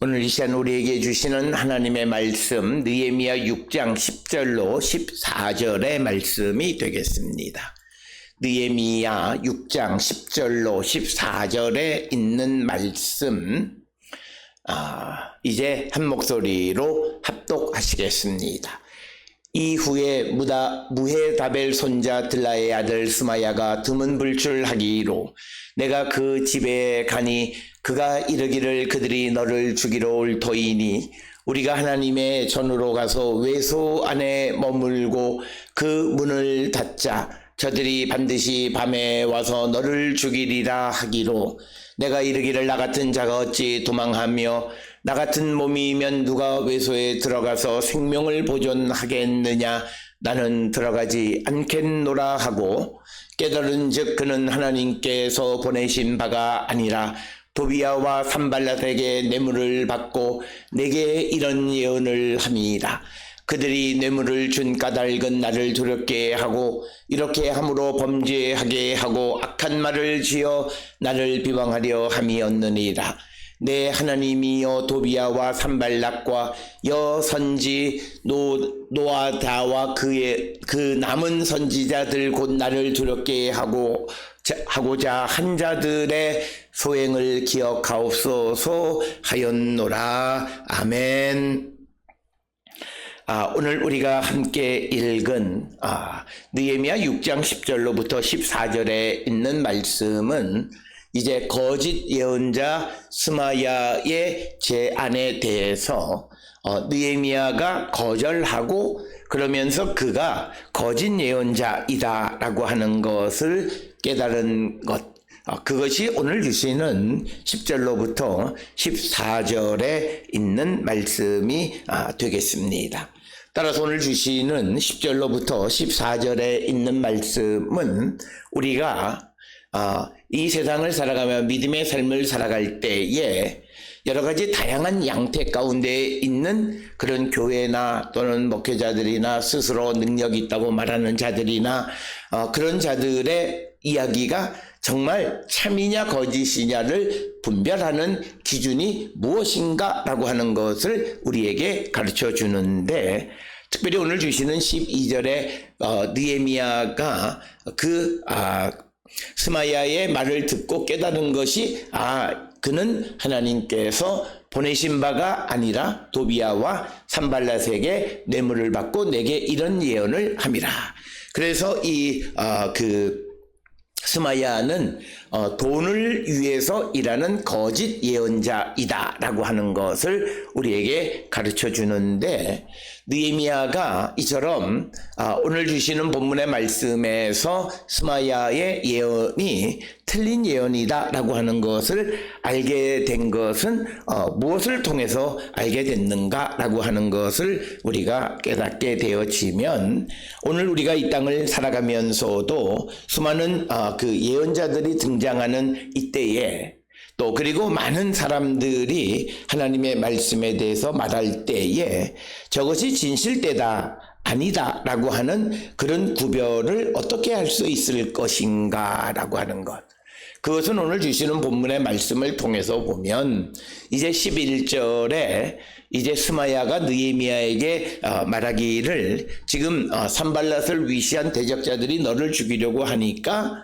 오늘 이 시간 우리에게 주시는 하나님의 말씀 느헤미야 6장 10절로 14절의 말씀이 되겠습니다. 느헤미야 6장 10절로 14절에 있는 말씀 이제 한 목소리로 합독하시겠습니다. 이후에 무헤다벨 손자 들라의 아들 스마야가 드문불출하기로 내가 그 집에 가니 그가 이르기를 그들이 너를 죽이러 올 터이니 우리가 하나님의 전으로 가서 외소 안에 머물고 그 문을 닫자 저들이 반드시 밤에 와서 너를 죽이리라 하기로 내가 이르기를 나 같은 자가 어찌 도망하며 나 같은 몸이면 누가 외소에 들어가서 생명을 보존하겠느냐 나는 들어가지 않겠노라 하고 깨달은즉 그는 하나님께서 보내신 바가 아니라 도비야와 산발랏에게 뇌물을 받고 내게 이런 예언을 함이라. 그들이 뇌물을 준 까닭은 나를 두렵게 하고 이렇게 함으로 범죄하게 하고 악한 말을 지어 나를 비방하려 함이었느니라. 내 하나님이여 도비야와 산발락과 여선지 노아다와 그 남은 선지자들 곧 나를 두렵게 하고자 한 자들의 소행을 기억하옵소서 하였노라. 아멘. 오늘 우리가 함께 읽은 느헤미야 6장 10절로부터 14절에 있는 말씀은 이제 거짓 예언자 스마야의 제안에 대해서 느헤미야가 거절하고 그러면서 그가 거짓 예언자이다라고 하는 것을 깨달은 것, 그것이 오늘 주시는 10절로부터 14절에 있는 말씀이 되겠습니다. 따라서 오늘 주시는 10절로부터 14절에 있는 말씀은 우리가 이 세상을 살아가며 믿음의 삶을 살아갈 때에 여러 가지 다양한 양태 가운데 있는 그런 교회나 또는 목회자들이나 스스로 능력이 있다고 말하는 자들이나 그런 자들의 이야기가 정말 참이냐 거짓이냐를 분별하는 기준이 무엇인가라고 하는 것을 우리에게 가르쳐 주는데, 특별히 오늘 주시는 12절에 느헤미야가 스마야의 말을 듣고 깨달은 것이 그는 하나님께서 보내신 바가 아니라 도비야와 산발랏에게 뇌물을 받고 내게 이런 예언을 함이라. 그래서 스마야는 돈을 위해서 일하는 거짓 예언자이다라고 하는 것을 우리에게 가르쳐 주는데, 느헤미야가 이처럼 오늘 주시는 본문의 말씀에서 스마야의 예언이 틀린 예언이다라고 하는 것을 알게 된 것은 무엇을 통해서 알게 됐는가라고 하는 것을 우리가 깨닫게 되어지면, 오늘 우리가 이 땅을 살아가면서도 수많은 그 예언자들이 등장하는 이때에 또 그리고 많은 사람들이 하나님의 말씀에 대해서 말할 때에 저것이 진실되다 아니다 라고 하는 그런 구별을 어떻게 할 수 있을 것인가 라고 하는 것, 그것은 오늘 주시는 본문의 말씀을 통해서 보면 이제 11절에 이제 스마야가 느헤미야에게 말하기를 지금 산발랏을 위시한 대적자들이 너를 죽이려고 하니까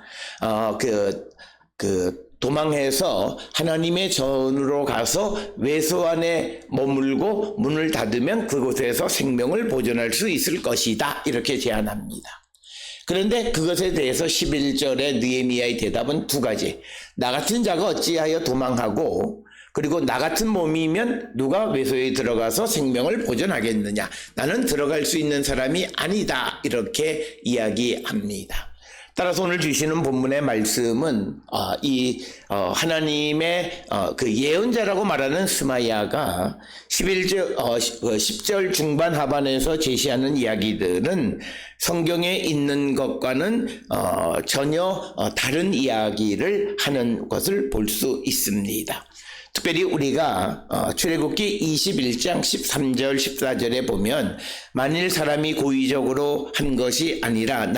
도망해서 하나님의 전으로 가서 외소 안에 머물고 문을 닫으면 그곳에서 생명을 보존할 수 있을 것이다, 이렇게 제안합니다. 그런데 그것에 대해서 11절에 느헤미야의 대답은 두 가지. 나 같은 자가 어찌하여 도망하고 그리고 나 같은 몸이면 누가 외소에 들어가서 생명을 보존하겠느냐, 나는 들어갈 수 있는 사람이 아니다, 이렇게 이야기합니다. 따라서 오늘 주시는 본문의 말씀은 하나님의 그 예언자라고 말하는 스마야가 10절 중반 하반에서 제시하는 이야기들은 성경에 있는 것과는 전혀 다른 이야기를 하는 것을 볼 수 있습니다. 특별히 우리가 출애굽기 21장 13절 14절에 보면 만일 사람이 고의적으로 한 것이 아니라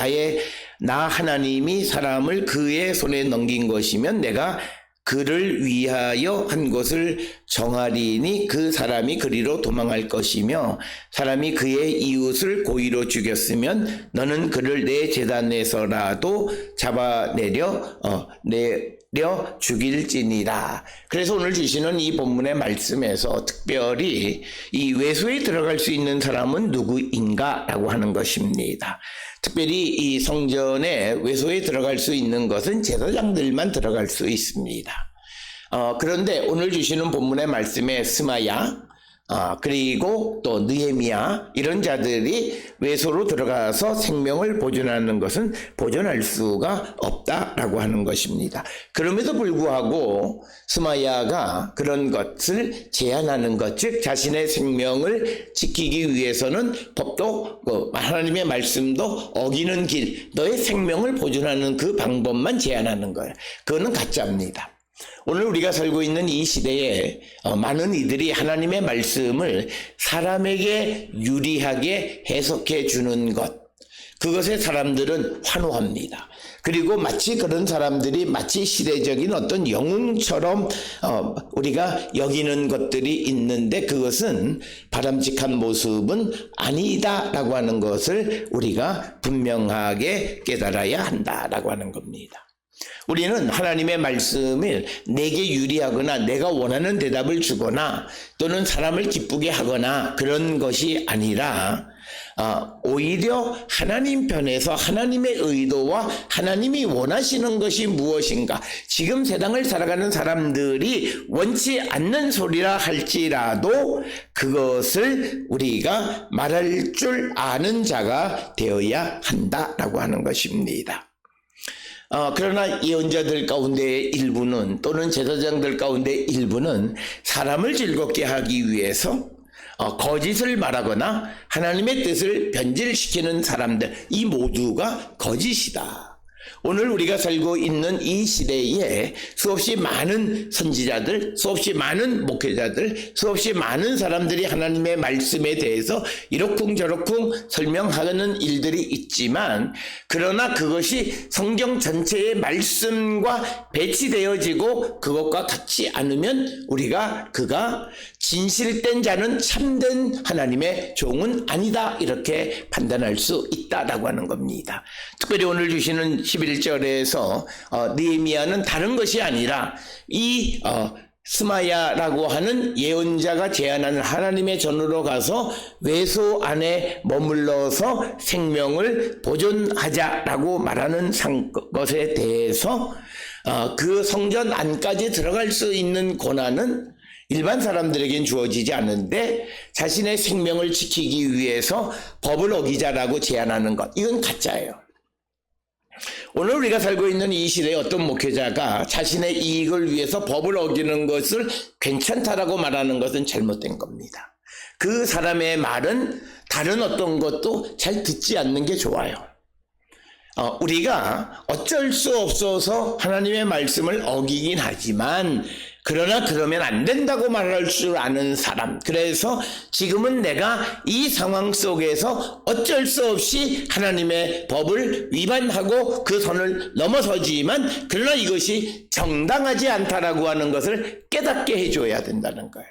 나 하나님이 사람을 그의 손에 넘긴 것이면 내가 그를 위하여 한 곳을 정하리니 그 사람이 그리로 도망할 것이며 사람이 그의 이웃을 고의로 죽였으면 너는 그를 내 제단에서라도 잡아내려 죽일지니라. 그래서 오늘 주시는 이 본문의 말씀에서 특별히 이 외소에 들어갈 수 있는 사람은 누구인가 라고 하는 것입니다. 특별히 이 성전에 외소에 들어갈 수 있는 것은 제사장들만 들어갈 수 있습니다. 그런데 오늘 주시는 본문의 말씀에 스마야 그리고 또 느헤미야 이런 자들이 외소로 들어가서 생명을 보존하는 것은 보존할 수가 없다라고 하는 것입니다. 그럼에도 불구하고 스마야가 그런 것을 제한하는 것, 즉 자신의 생명을 지키기 위해서는 법도 하나님의 말씀도 어기는 길, 너의 생명을 보존하는 그 방법만 제한하는 거예요. 그거는 가짜입니다. 오늘 우리가 살고 있는 이 시대에 많은 이들이 하나님의 말씀을 사람에게 유리하게 해석해 주는 것, 그것에 사람들은 환호합니다. 그리고 마치 그런 사람들이 마치 시대적인 어떤 영웅처럼 우리가 여기는 것들이 있는데 그것은 바람직한 모습은 아니다라고 하는 것을 우리가 분명하게 깨달아야 한다라고 하는 겁니다. 우리는 하나님의 말씀을 내게 유리하거나 내가 원하는 대답을 주거나 또는 사람을 기쁘게 하거나 그런 것이 아니라 오히려 하나님 편에서 하나님의 의도와 하나님이 원하시는 것이 무엇인가, 지금 세상을 살아가는 사람들이 원치 않는 소리라 할지라도 그것을 우리가 말할 줄 아는 자가 되어야 한다라고 하는 것입니다. 그러나 예언자들 가운데 일부는 또는 제사장들 가운데 일부는 사람을 즐겁게 하기 위해서 거짓을 말하거나 하나님의 뜻을 변질시키는 사람들, 이 모두가 거짓이다. 오늘 우리가 살고 있는 이 시대에 수없이 많은 선지자들, 수없이 많은 목회자들, 수없이 많은 사람들이 하나님의 말씀에 대해서 이러쿵저러쿵 설명하는 일들이 있지만, 그러나 그것이 성경 전체의 말씀과 배치되어지고 그것과 같지 않으면 그가 진실된 자는 참된 하나님의 종은 아니다, 이렇게 판단할 수 있다라고 하는 겁니다. 특별히 오늘 주시는 11절에서 느헤미야는 다른 것이 아니라 이 스마야라고 하는 예언자가 제안하는 하나님의 전으로 가서 외소 안에 머물러서 생명을 보존하자라고 말하는 것에 대해서 그 성전 안까지 들어갈 수 있는 권한은 일반 사람들에겐 주어지지 않는데 자신의 생명을 지키기 위해서 법을 어기자라고 제안하는 것, 이건 가짜예요. 오늘 우리가 살고 있는 이 시대에 어떤 목회자가 자신의 이익을 위해서 법을 어기는 것을 괜찮다라고 말하는 것은 잘못된 겁니다. 그 사람의 말은 다른 어떤 것도 잘 듣지 않는 게 좋아요. 우리가 어쩔 수 없어서 하나님의 말씀을 어기긴 하지만 그러나 그러면 안 된다고 말할 줄 아는 사람, 그래서 지금은 내가 이 상황 속에서 어쩔 수 없이 하나님의 법을 위반하고 그 선을 넘어서지만 그러나 이것이 정당하지 않다라고 하는 것을 깨닫게 해줘야 된다는 거예요.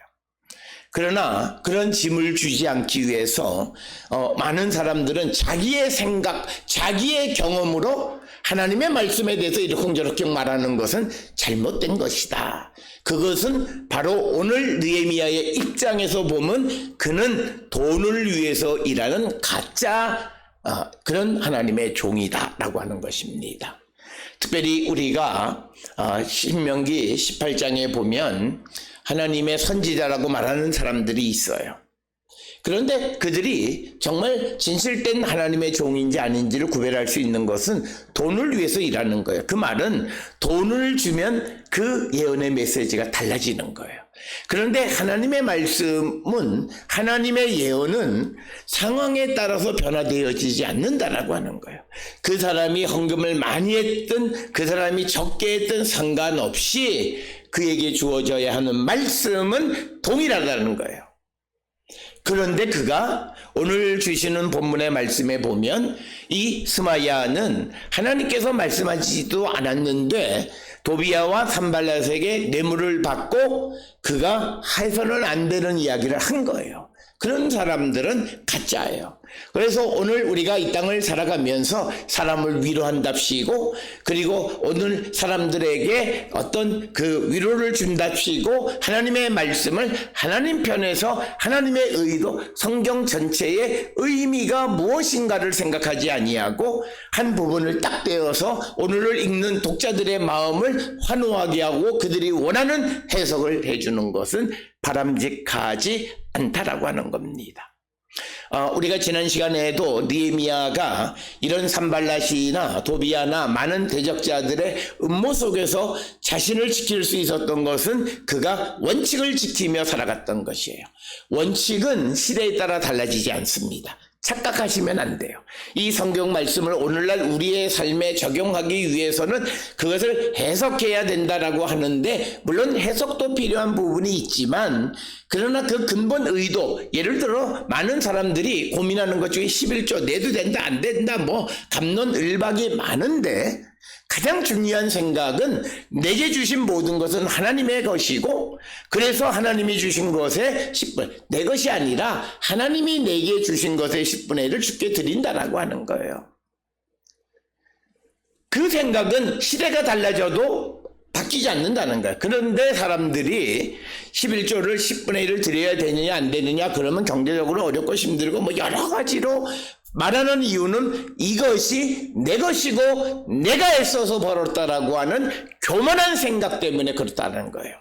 그러나 그런 짐을 주지 않기 위해서 많은 사람들은 자기의 생각, 자기의 경험으로 하나님의 말씀에 대해서 이렇게 말하는 것은 잘못된 것이다. 그것은 바로 오늘 느헤미야의 입장에서 보면 그는 돈을 위해서 일하는 가짜 그런 하나님의 종이다라고 하는 것입니다. 특별히 우리가 신명기 18장에 보면 하나님의 선지자라고 말하는 사람들이 있어요. 그런데 그들이 정말 진실된 하나님의 종인지 아닌지를 구별할 수 있는 것은 돈을 위해서 일하는 거예요. 그 말은 돈을 주면 그 예언의 메시지가 달라지는 거예요. 그런데 하나님의 말씀은, 하나님의 예언은 상황에 따라서 변화되어지지 않는다라고 하는 거예요. 그 사람이 헌금을 많이 했든 그 사람이 적게 했든 상관없이 그에게 주어져야 하는 말씀은 동일하다는 거예요. 그런데 그가 오늘 주시는 본문의 말씀에 보면 이 스마야는 하나님께서 말씀하시지도 않았는데 도비아와 산발랏에게 뇌물을 받고 그가 해서는 안 되는 이야기를 한 거예요. 그런 사람들은 가짜예요. 그래서 오늘 우리가 이 땅을 살아가면서 사람을 위로한답시고, 그리고 오늘 사람들에게 어떤 그 위로를 준답시고, 하나님의 말씀을 하나님 편에서 하나님의 의도, 성경 전체의 의미가 무엇인가를 생각하지 아니하고 한 부분을 딱 떼어서 오늘을 읽는 독자들의 마음을 환호하게 하고 그들이 원하는 해석을 해주는 것은 바람직하지 않다라고 하는 겁니다. 우리가 지난 시간에도 느헤미야가 이런 산발랏이나 도비아나 많은 대적자들의 음모 속에서 자신을 지킬 수 있었던 것은 그가 원칙을 지키며 살아갔던 것이에요. 원칙은 시대에 따라 달라지지 않습니다. 착각하시면 안 돼요. 이 성경 말씀을 오늘날 우리의 삶에 적용하기 위해서는 그것을 해석해야 된다라고 하는데, 물론 해석도 필요한 부분이 있지만, 그러나 그 근본 의도, 예를 들어 많은 사람들이 고민하는 것 중에 11조 내도 된다 안 된다 뭐 갑론을박이 많은데, 가장 중요한 생각은 내게 주신 모든 것은 하나님의 것이고, 그래서 하나님이 주신 것의 10분, 내 것이 아니라 하나님이 내게 주신 것의 10분의 1을 주께 드린다라고 하는 거예요. 그 생각은 시대가 달라져도 바뀌지 않는다는 거예요. 그런데 사람들이 11조를 10분의 1을 드려야 되느냐 안 되느냐, 그러면 경제적으로 어렵고 힘들고 뭐 여러 가지로 말하는 이유는 이것이 내 것이고 내가 애써서 벌었다라고 하는 교만한 생각 때문에 그렇다는 거예요.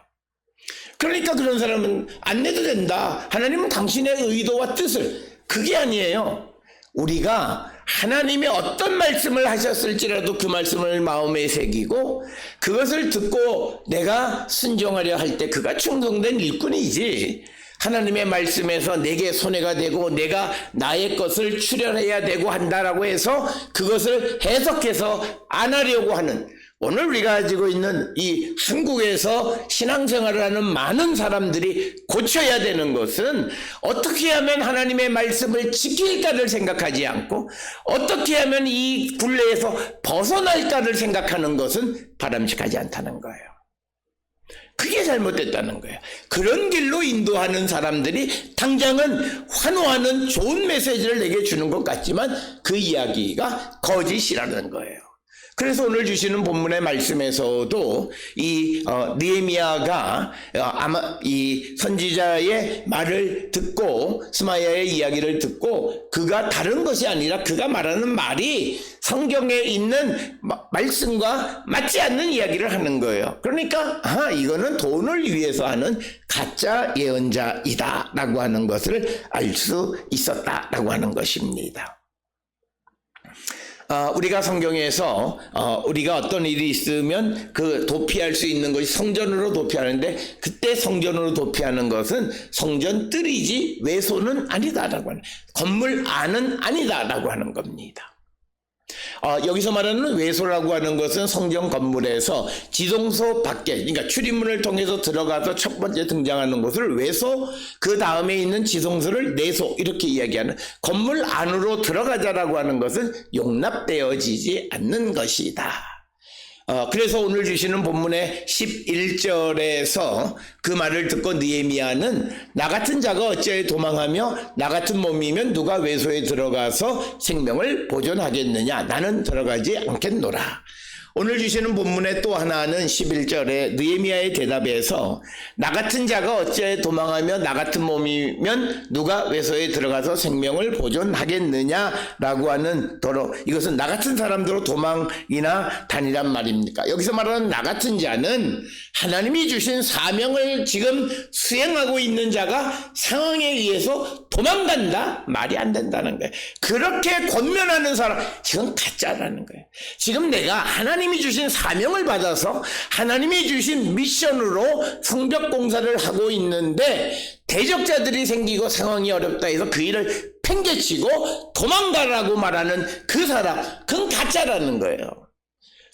그러니까 그런 사람은 안 내도 된다. 하나님은 당신의 의도와 뜻을, 그게 아니에요. 우리가 하나님이 어떤 말씀을 하셨을지라도 그 말씀을 마음에 새기고 그것을 듣고 내가 순종하려 할 때 그가 충성된 일꾼이지, 하나님의 말씀에서 내게 손해가 되고 내가 나의 것을 출연해야 되고 한다라고 해서 그것을 해석해서 안 하려고 하는, 오늘 우리가 가지고 있는 이 한국에서 신앙생활을 하는 많은 사람들이 고쳐야 되는 것은 어떻게 하면 하나님의 말씀을 지킬까를 생각하지 않고 어떻게 하면 이 굴레에서 벗어날까를 생각하는 것은 바람직하지 않다는 거예요. 그게 잘못됐다는 거예요. 그런 길로 인도하는 사람들이 당장은 환호하는 좋은 메시지를 내게 주는 것 같지만 그 이야기가 거짓이라는 거예요. 그래서 오늘 주시는 본문의 말씀에서도 이 느헤미야가 아마 이 선지자의 말을 듣고, 스마야의 이야기를 듣고 그가 다른 것이 아니라 그가 말하는 말이 성경에 있는 말씀과 맞지 않는 이야기를 하는 거예요. 그러니까 이거는 돈을 위해서 하는 가짜 예언자이다 라고 하는 것을 알 수 있었다라고 하는 것입니다. 우리가 성경에서 우리가 어떤 일이 있으면 그 도피할 수 있는 것이 성전으로 도피하는데, 그때 성전으로 도피하는 것은 성전 뜰이지 외소는 아니다라고 하는, 건물 안은 아니다라고 하는 겁니다. 여기서 말하는 외소라고 하는 것은 성전 건물에서 지성소 밖에, 그러니까 출입문을 통해서 들어가서 첫 번째 등장하는 곳을 외소, 그 다음에 있는 지성소를 내소, 이렇게 이야기하는, 건물 안으로 들어가자라고 하는 것은 용납되어지지 않는 것이다. 그래서 오늘 주시는 본문의 11절에서 그 말을 듣고 느헤미야는 나 같은 자가 어찌하여 도망하며 나 같은 몸이면 누가 외소에 들어가서 생명을 보존하겠느냐, 나는 들어가지 않겠노라. 오늘 주시는 본문의 또 하나는 11절에 느헤미야의 대답에서 나 같은 자가 어찌하여 도망하며 나 같은 몸이면 누가 외소에 들어가서 생명을 보존하겠느냐라고 하는 도로, 이것은 나 같은 사람들로 도망이나 다니란 말입니까? 여기서 말하는 나 같은 자는 하나님이 주신 사명을 지금 수행하고 있는 자가 상황에 의해서 도망간다? 말이 안 된다는 거예요. 그렇게 권면하는 사람, 지금 가짜라는 거예요. 지금 내가 하나님이 주신 사명을 받아서 하나님이 주신 미션으로 성벽 공사를 하고 있는데 대적자들이 생기고 상황이 어렵다 해서 그 일을 팽개치고 도망가라고 말하는 그 사람, 그건 가짜라는 거예요.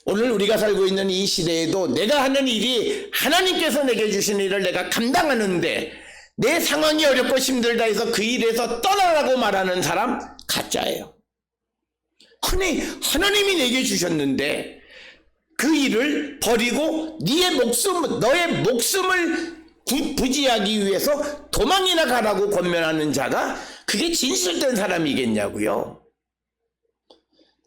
오늘 우리가 살고 있는 이 시대에도 내가 하는 일이 하나님께서 내게 주신 일을 내가 감당하는데 내 상황이 어렵고 힘들다 해서 그 일에서 떠나라고 말하는 사람, 가짜예요. 아니, 하나님이 내게 주셨는데 그 일을 버리고 너의 목숨을 부지하기 위해서 도망이나 가라고 권면하는 자가 그게 진실된 사람이겠냐고요.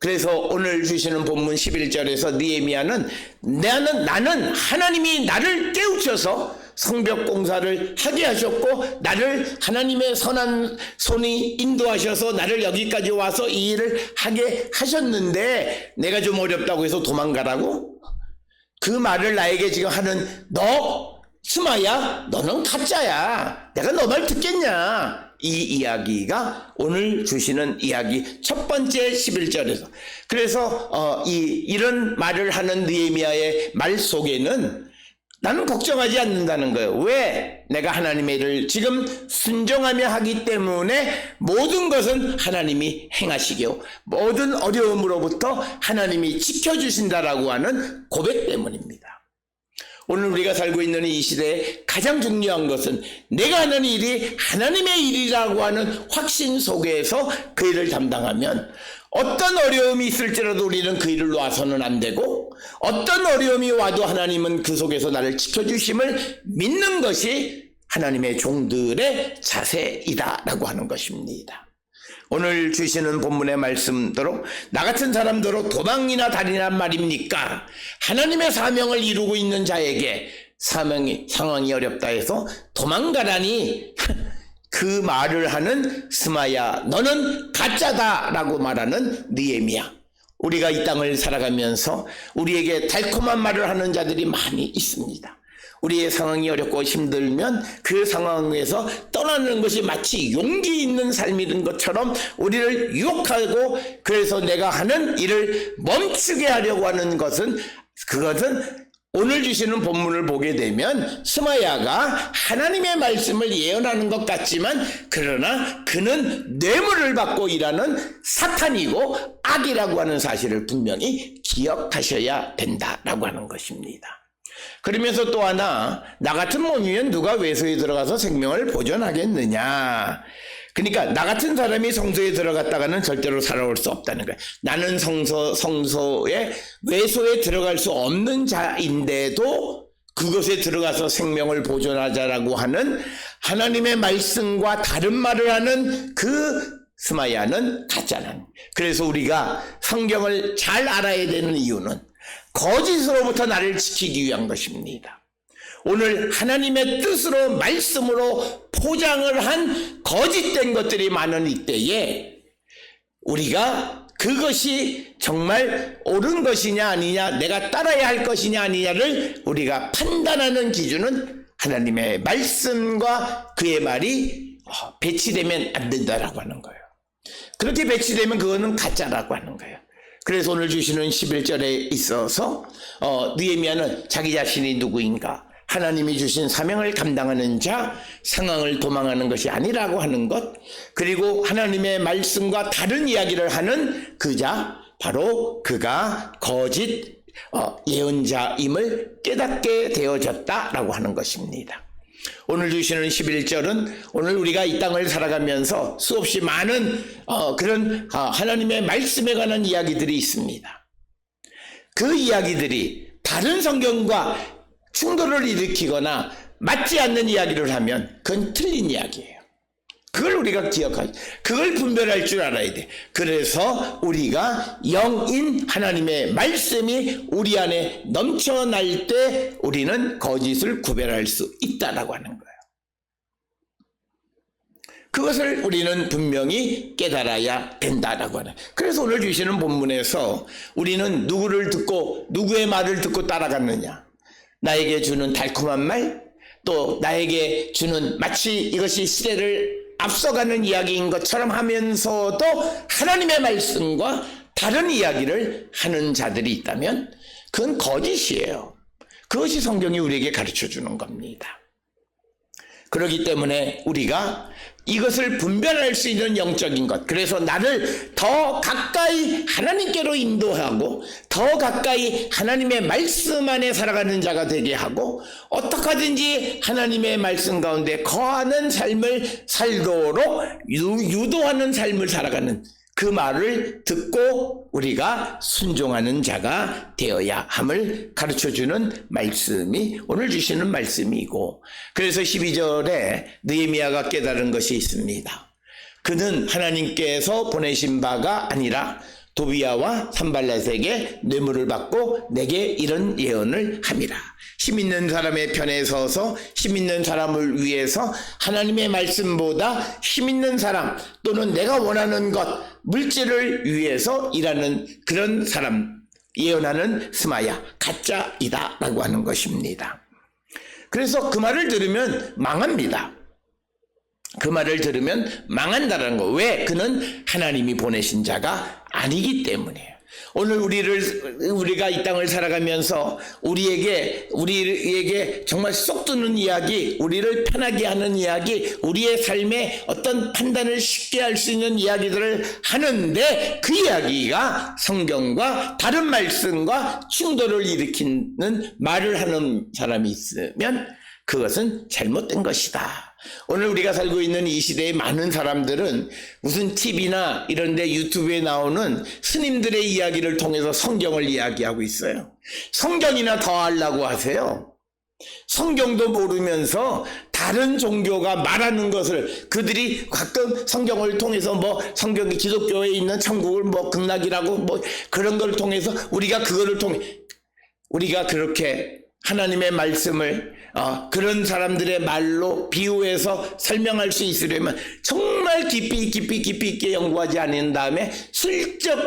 그래서 오늘 주시는 본문 11절에서 느헤미야는 나는 하나님이 나를 깨우쳐서 성벽 공사를 하게 하셨고 나를 하나님의 선한 손이 인도하셔서 나를 여기까지 와서 이 일을 하게 하셨는데 내가 좀 어렵다고 해서 도망가라고? 그 말을 나에게 지금 하는 너 스마야 너는 가짜야. 내가 너 말 듣겠냐? 이 이야기가 오늘 주시는 이야기 첫 번째 11절에서 그래서 이런 말을 하는 느헤미야의 말 속에는 나는 걱정하지 않는다는 거예요. 왜? 내가 하나님의 일을 지금 순종하며 하기 때문에 모든 것은 하나님이 행하시고 모든 어려움으로부터 하나님이 지켜주신다라고 하는 고백 때문입니다. 오늘 우리가 살고 있는 이 시대에 가장 중요한 것은 내가 하는 일이 하나님의 일이라고 하는 확신 속에서 그 일을 담당하면 어떤 어려움이 있을지라도 우리는 그 일을 놔서는 안 되고 어떤 어려움이 와도 하나님은 그 속에서 나를 지켜주심을 믿는 것이 하나님의 종들의 자세이다라고 하는 것입니다. 오늘 주시는 본문의 말씀대로 나 같은 사람대로 도망이나 다니란 말입니까? 하나님의 사명을 이루고 있는 자에게 상황이 어렵다 해서 도망가라니 그 말을 하는 스마야 너는 가짜다라고 말하는 느헤미야. 우리가 이 땅을 살아가면서 우리에게 달콤한 말을 하는 자들이 많이 있습니다. 우리의 상황이 어렵고 힘들면 그 상황에서 떠나는 것이 마치 용기 있는 삶인 것처럼 우리를 유혹하고 그래서 내가 하는 일을 멈추게 하려고 하는 그것은 오늘 주시는 본문을 보게 되면 스마야가 하나님의 말씀을 예언하는 것 같지만 그러나 그는 뇌물을 받고 일하는 사탄이고 악이라고 하는 사실을 분명히 기억하셔야 된다라고 하는 것입니다. 그러면서 또 하나 나 같은 몸이면 누가 외소에 들어가서 생명을 보존하겠느냐. 그러니까 나 같은 사람이 성소에 들어갔다가는 절대로 살아올 수 없다는 거예요. 나는 성소에 외소에 들어갈 수 없는 자인데도 그것에 들어가서 생명을 보존하자라고 하는 하나님의 말씀과 다른 말을 하는 그 스마야는 가짜는. 그래서 우리가 성경을 잘 알아야 되는 이유는 거짓으로부터 나를 지키기 위한 것입니다. 오늘 하나님의 뜻으로 말씀으로 포장을 한 거짓된 것들이 많은 이때에 우리가 그것이 정말 옳은 것이냐 아니냐 내가 따라야 할 것이냐 아니냐를 우리가 판단하는 기준은 하나님의 말씀과 그의 말이 배치되면 안 된다라고 하는 거예요. 그렇게 배치되면 그거는 가짜라고 하는 거예요. 그래서 오늘 주시는 11절에 있어서 느헤미야는 자기 자신이 누구인가 하나님이 주신 사명을 감당하는 자 상황을 도망하는 것이 아니라고 하는 것 그리고 하나님의 말씀과 다른 이야기를 하는 그 자 바로 그가 거짓 예언자임을 깨닫게 되어졌다라고 하는 것입니다. 오늘 주시는 11절은 오늘 우리가 이 땅을 살아가면서 수없이 많은 그런 하나님의 말씀에 관한 이야기들이 있습니다. 그 이야기들이 다른 성경과 충돌을 일으키거나 맞지 않는 이야기를 하면 그건 틀린 이야기예요. 그걸 우리가 기억하지. 그걸 분별할 줄 알아야 돼. 그래서 우리가 영인 하나님의 말씀이 우리 안에 넘쳐날 때 우리는 거짓을 구별할 수 있다라고 하는 거예요. 그것을 우리는 분명히 깨달아야 된다라고 하는. 그래서 오늘 주시는 본문에서 우리는 누구를 듣고 누구의 말을 듣고 따라갔느냐. 나에게 주는 달콤한 말, 또 나에게 주는 마치 이것이 시대를 앞서가는 이야기인 것처럼 하면서도 하나님의 말씀과 다른 이야기를 하는 자들이 있다면 그건 거짓이에요. 그것이 성경이 우리에게 가르쳐 주는 겁니다. 그렇기 때문에 우리가 이것을 분별할 수 있는 영적인 것, 그래서 나를 더 가까이 하나님께로 인도하고 더 가까이 하나님의 말씀 안에 살아가는 자가 되게 하고 어떻게 하든지 하나님의 말씀 가운데 거하는 삶을 살도록 유도하는 삶을 살아가는 그 말을 듣고 우리가 순종하는 자가 되어야 함을 가르쳐주는 말씀이 오늘 주시는 말씀이고, 그래서 12절에 느헤미야가 깨달은 것이 있습니다. 그는 하나님께서 보내신 바가 아니라 도비야와 산발랏에게 뇌물을 받고 내게 이런 예언을 함이라. 힘 있는 사람의 편에 서서 힘 있는 사람을 위해서 하나님의 말씀보다 힘 있는 사람 또는 내가 원하는 것, 물질을 위해서 일하는 그런 사람, 예언하는 스마야, 가짜이다 라고 하는 것입니다. 그래서 그 말을 들으면 망합니다. 그 말을 들으면 망한다는 거. 왜? 그는 하나님이 보내신 자가 아니기 때문이에요. 오늘 우리가 이 땅을 살아가면서 우리에게 정말 쏙 드는 이야기, 우리를 편하게 하는 이야기, 우리의 삶에 어떤 판단을 쉽게 할 수 있는 이야기들을 하는데 그 이야기가 성경과 다른 말씀과 충돌을 일으키는 말을 하는 사람이 있으면 그것은 잘못된 것이다. 오늘 우리가 살고 있는 이 시대의 많은 사람들은 무슨 TV나 이런데 유튜브에 나오는 스님들의 이야기를 통해서 성경을 이야기하고 있어요. 성경이나 더 하려고 하세요. 성경도 모르면서 다른 종교가 말하는 것을 그들이 가끔 성경을 통해서 성경이 기독교에 있는 천국을 극락이라고 그런 걸 통해서 우리가 그거를 통해 우리가 그렇게 하나님의 말씀을 그런 사람들의 말로 비유해서 설명할 수 있으려면 정말 깊이 있게 연구하지 않은 다음에 슬쩍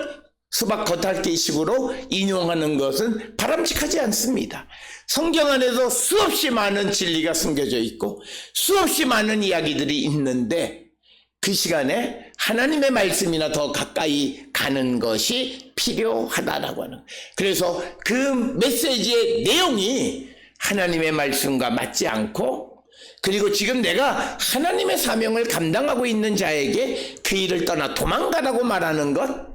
수박 겉핥기식으로 인용하는 것은 바람직하지 않습니다. 성경 안에서 수없이 많은 진리가 숨겨져 있고 수없이 많은 이야기들이 있는데 그 시간에 하나님의 말씀이나 더 가까이 가는 것이 필요하다라고 하는. 그래서 그 메시지의 내용이 하나님의 말씀과 맞지 않고, 그리고 지금 내가 하나님의 사명을 감당하고 있는 자에게 그 일을 떠나 도망가라고 말하는 것,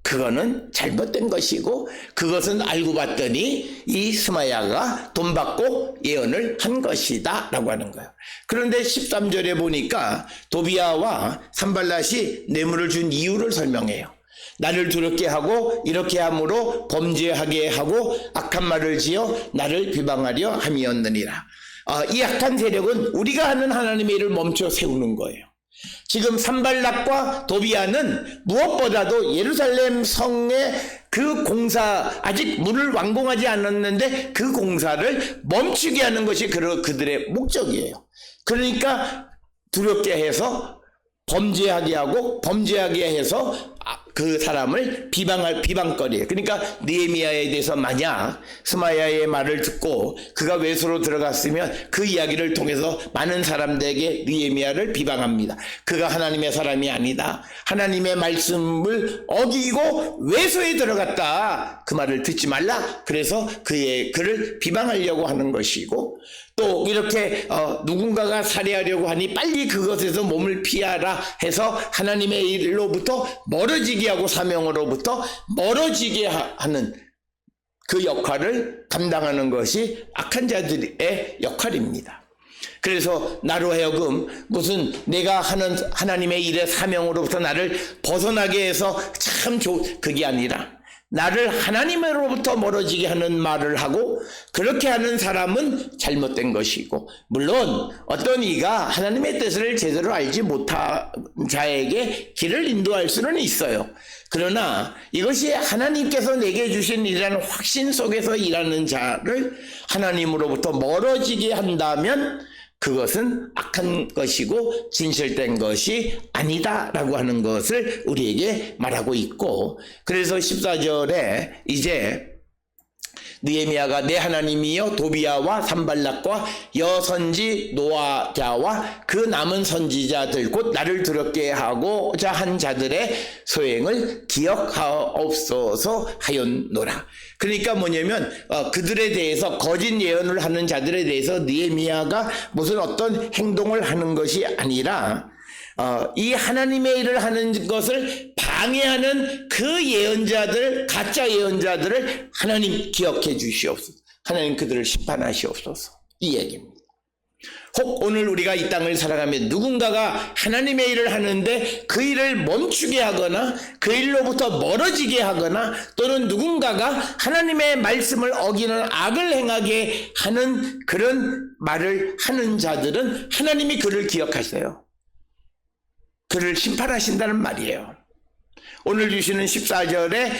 그거는 잘못된 것이고, 그것은 알고 봤더니 이 스마야가 돈 받고 예언을 한 것이다 라고 하는 거예요. 그런데 13절에 보니까 도비야와 산발랏이 뇌물을 준 이유를 설명해요. 나를 두렵게 하고 이렇게 함으로 범죄하게 하고 악한 말을 지어 나를 비방하려 함이었느니라. 이 악한 세력은 우리가 하는 하나님의 일을 멈춰 세우는 거예요. 지금 산발랏과 도비야는 무엇보다도 예루살렘 성의 그 공사, 아직 문을 완공하지 않았는데 그 공사를 멈추게 하는 것이 그들의 목적이에요. 그러니까 두렵게 해서 범죄하게 하고 범죄하게 해서 그 사람을 비방거리예요. 그러니까 느헤미야에 대해서 만약 스마야의 말을 듣고 그가 외소로 들어갔으면 그 이야기를 통해서 많은 사람들에게 느헤미야를 비방합니다. 그가 하나님의 사람이 아니다. 하나님의 말씀을 어기고 외소에 들어갔다. 그 말을 듣지 말라. 그래서 그를 비방하려고 하는 것이고, 또 이렇게 누군가가 살해하려고 하니 빨리 그것에서 몸을 피하라 해서 하나님의 일로부터 멀어지게 하고 사명으로부터 멀어지게 하는 그 역할을 감당하는 것이 악한 자들의 역할입니다. 그래서 나로 하여금 무슨 내가 하는 하나님의 일의 사명으로부터 나를 벗어나게 해서 참 그게 아니라 나를 하나님으로부터 멀어지게 하는 말을 하고 그렇게 하는 사람은 잘못된 것이고, 물론 어떤 이가 하나님의 뜻을 제대로 알지 못한 자에게 길을 인도할 수는 있어요. 그러나 이것이 하나님께서 내게 주신 일이라는 확신 속에서 일하는 자를 하나님으로부터 멀어지게 한다면 그것은 악한 것이고 진실된 것이 아니다라고 하는 것을 우리에게 말하고 있고, 그래서 14절에 이제 느헤미야가 내 하나님이여 도비야와 산발랏과 여선지 노아자와 그 남은 선지자들 곧 나를 두렵게 하고자 한 자들의 소행을 기억하옵소서 하였노라. 그러니까 뭐냐면 그들에 대해서 거짓 예언을 하는 자들에 대해서 느헤미야가 무슨 어떤 행동을 하는 것이 아니라 이 하나님의 일을 하는 것을 방해하는 그 예언자들, 가짜 예언자들을 하나님 기억해 주시옵소서. 하나님 그들을 심판하시옵소서. 이 얘기입니다. 혹 오늘 우리가 이 땅을 살아가며 누군가가 하나님의 일을 하는데 그 일을 멈추게 하거나 그 일로부터 멀어지게 하거나 또는 누군가가 하나님의 말씀을 어기는 악을 행하게 하는 그런 말을 하는 자들은 하나님이 그를 기억하세요. 그를 심판하신다는 말이에요. 오늘 주시는 14절에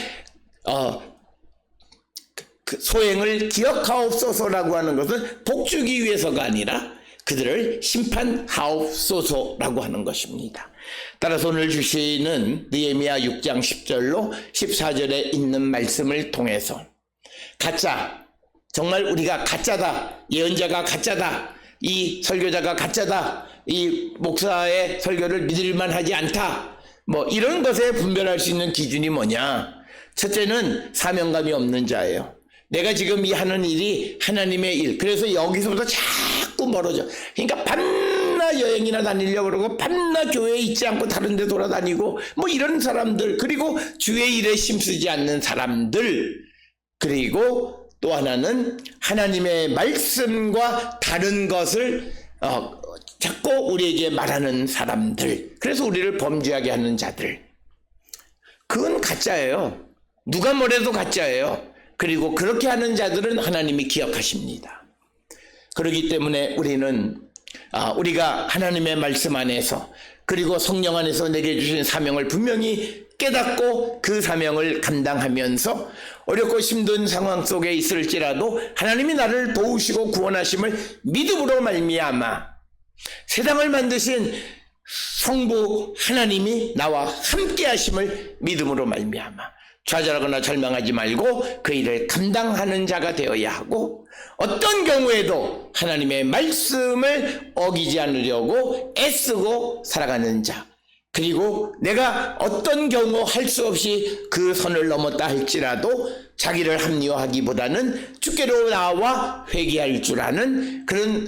그 소행을 기억하옵소서라고 하는 것은 복주기 위해서가 아니라 그들을 심판하옵소서라고 하는 것입니다. 따라서 오늘 주시는 느헤미야 6장 10절로 14절에 있는 말씀을 통해서 가짜, 정말 우리가 가짜다, 예언자가 가짜다, 이 설교자가 가짜다, 이 목사의 설교를 믿을만 하지 않다, 뭐 이런 것에 분별할 수 있는 기준이 뭐냐? 첫째는 사명감이 없는 자예요. 내가 지금 이 하는 일이 하나님의 일, 그래서 여기서부터 자꾸 멀어져. 그러니까 밤낮 여행이나 다니려고 그러고 밤낮 교회에 있지 않고 다른 데 돌아다니고 뭐 이런 사람들, 그리고 주의 일에 힘쓰지 않는 사람들, 그리고 또 하나는 하나님의 말씀과 다른 것을 자꾸 우리에게 말하는 사람들, 그래서 우리를 범죄하게 하는 자들, 그건 가짜예요. 누가 뭐래도 가짜예요. 그리고 그렇게 하는 자들은 하나님이 기억하십니다. 그렇기 때문에 우리는 우리가 하나님의 말씀 안에서 그리고 성령 안에서 내게 주신 사명을 분명히 깨닫고 그 사명을 감당하면서 어렵고 힘든 상황 속에 있을지라도 하나님이 나를 도우시고 구원하심을 믿음으로 말미암아 세상을 만드신 성부 하나님이 나와 함께 하심을 믿음으로 말미암아 좌절하거나 절망하지 말고 그 일을 감당하는 자가 되어야 하고, 어떤 경우에도 하나님의 말씀을 어기지 않으려고 애쓰고 살아가는 자, 그리고 내가 어떤 경우 할 수 없이 그 선을 넘었다 할지라도 자기를 합리화하기보다는 주께로 나와 회개할 줄 아는 그런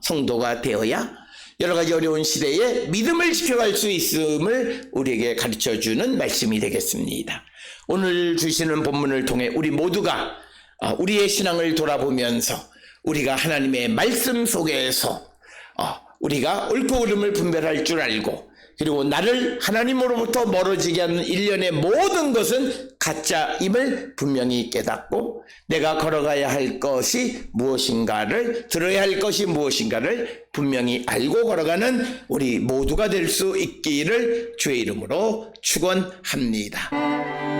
성도가 되어야 여러 가지 어려운 시대에 믿음을 지켜갈 수 있음을 우리에게 가르쳐주는 말씀이 되겠습니다. 오늘 주시는 본문을 통해 우리 모두가 우리의 신앙을 돌아보면서 우리가 하나님의 말씀 속에서 우리가 옳고 그름을 분별할 줄 알고, 그리고 나를 하나님으로부터 멀어지게 하는 일련의 모든 것은 가짜임을 분명히 깨닫고 내가 걸어가야 할 것이 무엇인가를, 들어야 할 것이 무엇인가를 분명히 알고 걸어가는 우리 모두가 될 수 있기를 주의 이름으로 축원합니다.